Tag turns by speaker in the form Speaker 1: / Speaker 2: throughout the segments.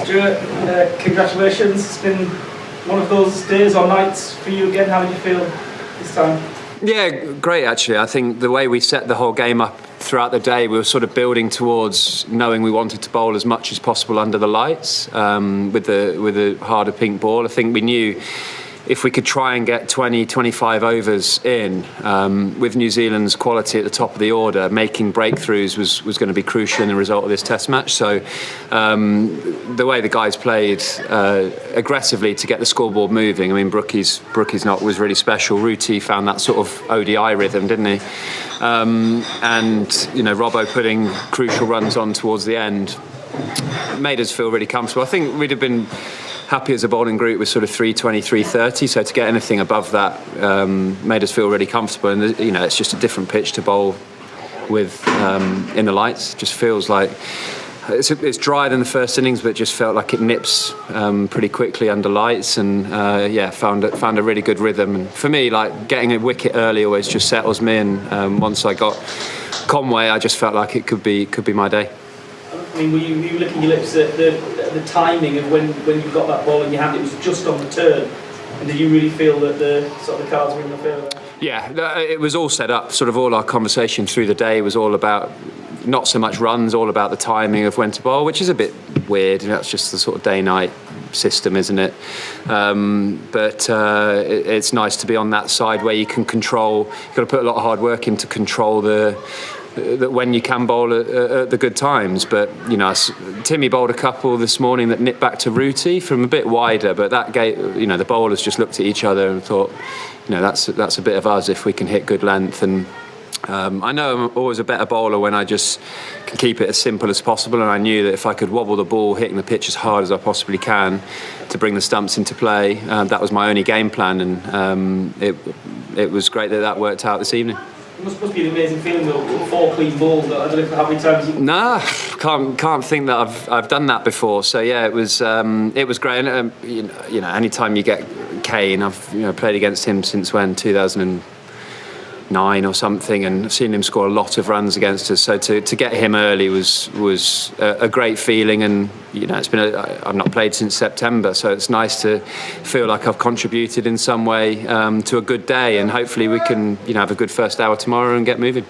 Speaker 1: Stuart, congratulations. It's been one of those days or nights for you again. How did you feel this time?
Speaker 2: Yeah, great actually. I think the way we set the whole game up throughout the day, we were sort of building towards knowing we wanted to bowl as much as possible under the lights with the harder pink ball. I think we knew if we could try and get 20, 25 overs in, with New Zealand's quality at the top of the order, making breakthroughs was going to be crucial in the result of this Test match. So the way the guys played aggressively to get the scoreboard moving, I mean, Brookie's knock was really special. Ruti found that sort of ODI rhythm, didn't he? And, you know, Robbo putting crucial runs on towards the end made us feel really comfortable. I think we'd have been happy as a bowling group with sort of 320, 330. So to get anything above that made us feel really comfortable. And you know, it's just a different pitch to bowl with in the lights. It just feels like it's drier than the first innings, but it just felt like it nips pretty quickly under lights. And found a really good rhythm. And for me, like getting a wicket early always just settles me. And once I got Conway, I just felt like it could be my day.
Speaker 1: I mean, were you licking your lips at the timing of when you got that ball in your hand? It was just on the turn, and did you really feel that the cards were in your favour?
Speaker 2: Yeah, it was all set up. Sort of all our conversation through the day was all about not so much runs, all about the timing of when to bowl, which is a bit weird. You know, that's just the sort of day-night system, isn't it? But it's nice to be on that side where you can control. You've got to put a lot of hard work in to control that when you can bowl at the good times. But you know, Timmy bowled a couple this morning that nipped back to Ruti from a bit wider, but that gave, you know, the bowlers just looked at each other and thought, you know, that's a bit of us if we can hit good length. And I know I'm always a better bowler when I just can keep it as simple as possible, and I knew that if I could wobble the ball hitting the pitch as hard as I possibly can to bring the stumps into play, that was my only game plan. And it was great that worked out this evening.
Speaker 1: It must be an amazing feeling though, 4 clean balls. I don't know how many times you...
Speaker 2: Nah, can't think that I've done that before. So yeah, it was great. And, you know, anytime you get Kane, I've played against him since when, 2009 or something, and I've seen him score a lot of runs against us. So to get him early was a great feeling. And you know, I've not played since September, so it's nice to feel like I've contributed in some way to a good day, and hopefully we can, you know, have a good first hour tomorrow and get moving.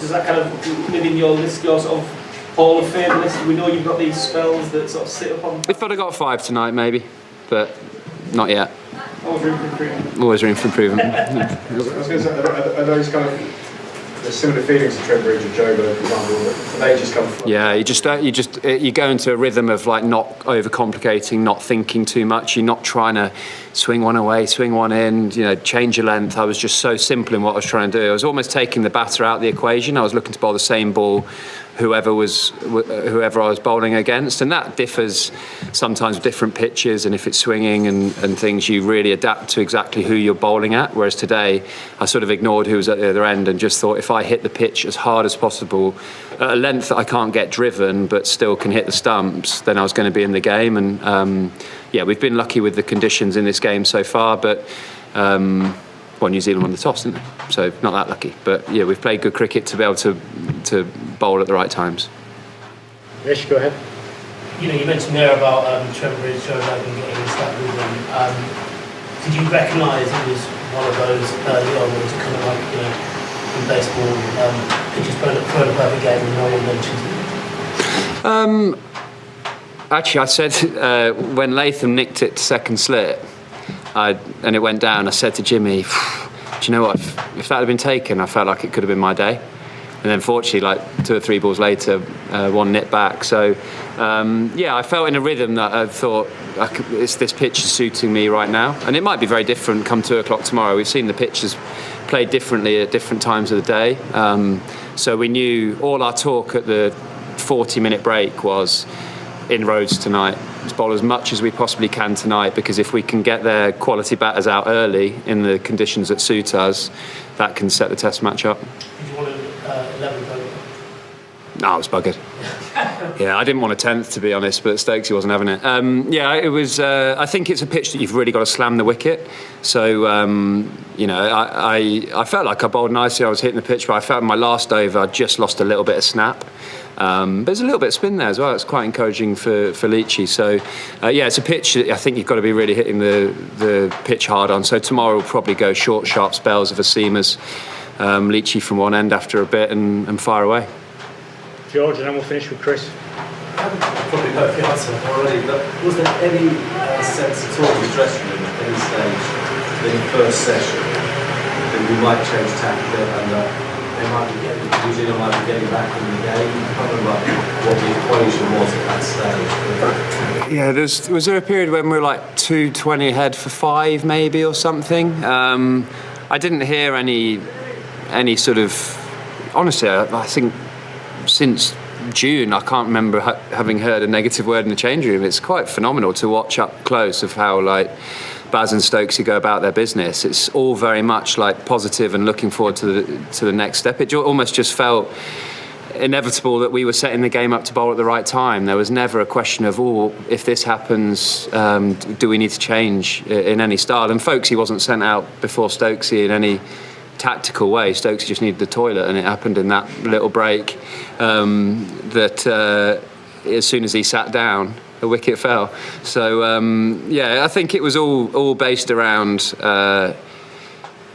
Speaker 1: Does that kind of live in your list, your sort of Hall of Fame list? We know you've got these spells that sort of sit up on.
Speaker 2: If I'd have got 5 tonight, maybe, but not yet.
Speaker 1: Always room for improvement.
Speaker 2: Always room for improvement.
Speaker 3: I was going to say, are those kind of similar feelings to Trent Bridge and Joe, for example, that they just come from?
Speaker 2: Yeah, you go into a rhythm of like not overcomplicating, not thinking too much. You're not trying to swing one away, swing one in, you know, change your length. I was just so simple in what I was trying to do. I was almost taking the batter out of the equation. I was looking to bowl the same ball whoever I was bowling against, and that differs sometimes with different pitches, and if it's swinging and things, you really adapt to exactly who you're bowling at. Whereas today I sort of ignored who was at the other end and just thought if I hit the pitch as hard as possible at a length that I can't get driven but still can hit the stumps, then I was going to be in the game. And we've been lucky with the conditions in this game so far, but New Zealand won the toss, didn't they? So not that lucky, but yeah, we've played good cricket to be able to bowl at the right times.
Speaker 3: Ish, go ahead.
Speaker 4: You know, you mentioned there about Trent Bridge, Joe Logan getting into that rhythm. Did you recognise it was one of those early on, or was it kind of like, you know, in baseball, pitchers throwing a perfect game and no one mentions it?
Speaker 2: Actually, I said when Latham nicked it to second slip, and it went down, I said to Jimmy, do you know what, if that had been taken, I felt like it could have been my day. And then fortunately, like 2 or 3 balls later, one nipped back. So I felt in a rhythm that I thought this pitch is suiting me right now. And it might be very different come 2 o'clock tomorrow. We've seen the pitches played differently at different times of the day. So we knew all our talk at the 40-minute break was inroads tonight. Let's bowl as much as we possibly can tonight, because if we can get their quality batters out early in the conditions that suit us, that can set the Test match up.
Speaker 4: Did you want to 11 over?
Speaker 2: No, I was buggered. Yeah, I didn't want a 10th, to be honest, but Stokesy wasn't having it. Yeah, it was. I think it's a pitch that you've really got to slam the wicket. So, I felt like I bowled nicely. I was hitting the pitch, but I felt in my last over I just lost a little bit of snap. But there's a little bit of spin there as well. It's quite encouraging for Leachy. So, it's a pitch that I think you've got to be really hitting the pitch hard on. So tomorrow we'll probably go short, sharp spells of a seamers, Leachy from one end after a bit and fire away.
Speaker 3: George, and then we'll finish with Chris.
Speaker 5: I've probably heard the answer already, but was there any sense at all in the dressing room at any stage in the first session that we might change tack and they might be New Zealand might be getting back in the game? I can't remember what the equation was at that stage.
Speaker 2: Yeah, was there a period when we were like 220 ahead for 5 maybe or something? I didn't hear any sort of... Honestly, I think since June I can't remember having heard a negative word in the change room. It's quite phenomenal to watch up close of how like Baz and Stokesy go about their business. It's all very much like positive and looking forward to the next step. It almost just felt inevitable that we were setting the game up to bowl at the right time. There was never a question of, if this happens, do we need to change in any style? And Folkesy wasn't sent out before Stokesy in any tactical way. Stokesy just needed the toilet, and it happened in that little break that as soon as he sat down, the wicket fell. So I think it was all based around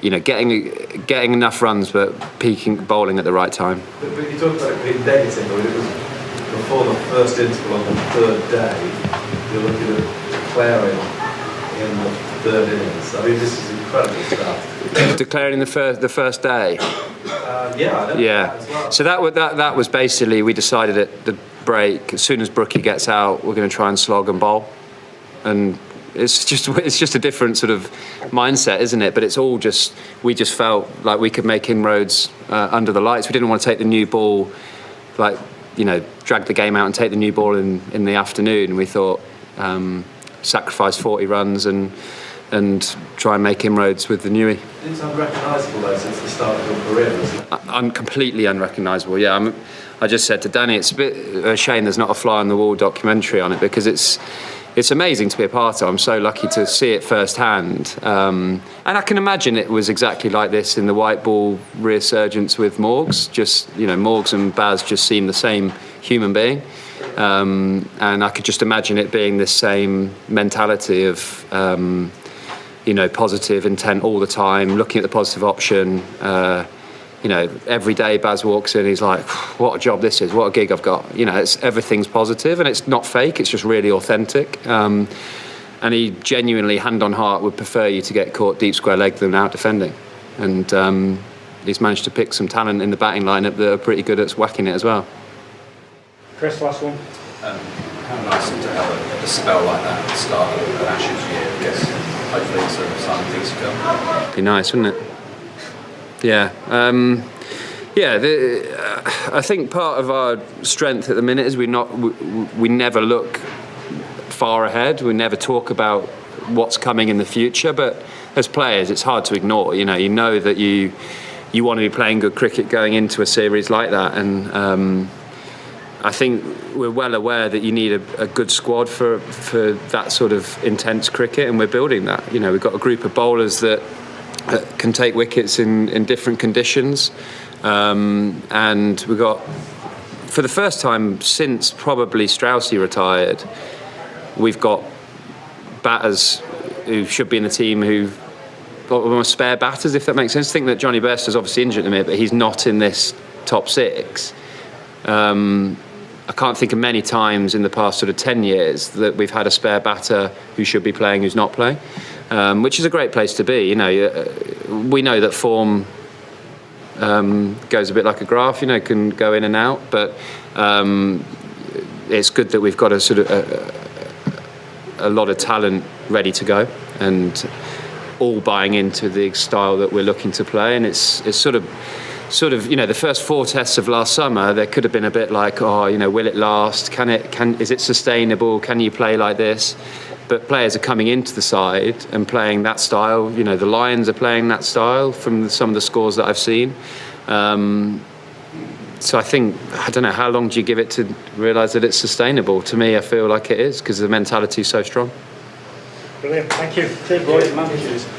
Speaker 2: getting enough runs but peaking bowling at the right time.
Speaker 5: But you talked about it being negative, but it was before the first interval on the third day. You're looking at declaring in the third innings. I mean, this is incredible stuff.
Speaker 2: Declaring the first day.
Speaker 5: That as well.
Speaker 2: So that was basically, we decided at the break, as soon as Brookie gets out, we're going to try and slog and bowl, and it's just a different sort of mindset, isn't it? But it's all just, we just felt like we could make inroads under the lights. We didn't want to take the new ball, drag the game out and take the new ball in the afternoon. We thought sacrifice 40 runs and try and make inroads with the newie.
Speaker 5: It's unrecognisable though since the start of your career, isn't it?
Speaker 2: I'm completely unrecognisable. Yeah, I just said to Danny, it's a bit a shame there's not a fly on the wall documentary on it, because it's amazing to be a part of. I'm so lucky to see it firsthand, and I can imagine it was exactly like this in the white ball resurgence with Morgs. Just Morgs and Baz just seem the same human being, and I could just imagine it being this same mentality of positive intent all the time, looking at the positive option. Every day Baz walks in, he's like, what a job this is, what a gig I've got. Everything's positive, and it's not fake, it's just really authentic. And he genuinely, hand on heart, would prefer you to get caught deep square leg than out defending. And he's managed to pick some talent in the batting lineup that are pretty good at whacking it as well.
Speaker 3: Chris, last one.
Speaker 6: How nice to have a spell like that at the start of an Ashes year. I guess hopefully it's a sign of things to come.
Speaker 2: Be nice, wouldn't it? Yeah. I think part of our strength at the minute is we never look far ahead. We never talk about what's coming in the future. But as players, it's hard to ignore. You know that you want to be playing good cricket going into a series like that, and I think we're well aware that you need a good squad for that sort of intense cricket, and we're building that. We've got a group of bowlers that can take wickets in different conditions, and we've got, for the first time since probably Straussy retired, we've got batters who should be in the team who almost spare batters, if that makes sense. I think that Johnny Bairstow's obviously injured at the minute, but he's not in this top 6. I can't think of many times in the past sort of 10 years that we've had a spare batter who should be playing who's not playing, which is a great place to be. We know that form goes a bit like a graph, can go in and out, but it's good that we've got a sort of a lot of talent ready to go and all buying into the style that we're looking to play. And it's sort of the first 4 tests of last summer, there could have been a bit like, will it last? Is it sustainable? Can you play like this? But players are coming into the side and playing that style. The Lions are playing that style from some of the scores that I've seen. So I think, I don't know, how long do you give it to realise that it's sustainable? To me, I feel like it is, because the mentality is so strong.
Speaker 7: Brilliant, thank you.
Speaker 1: Cheers, boys.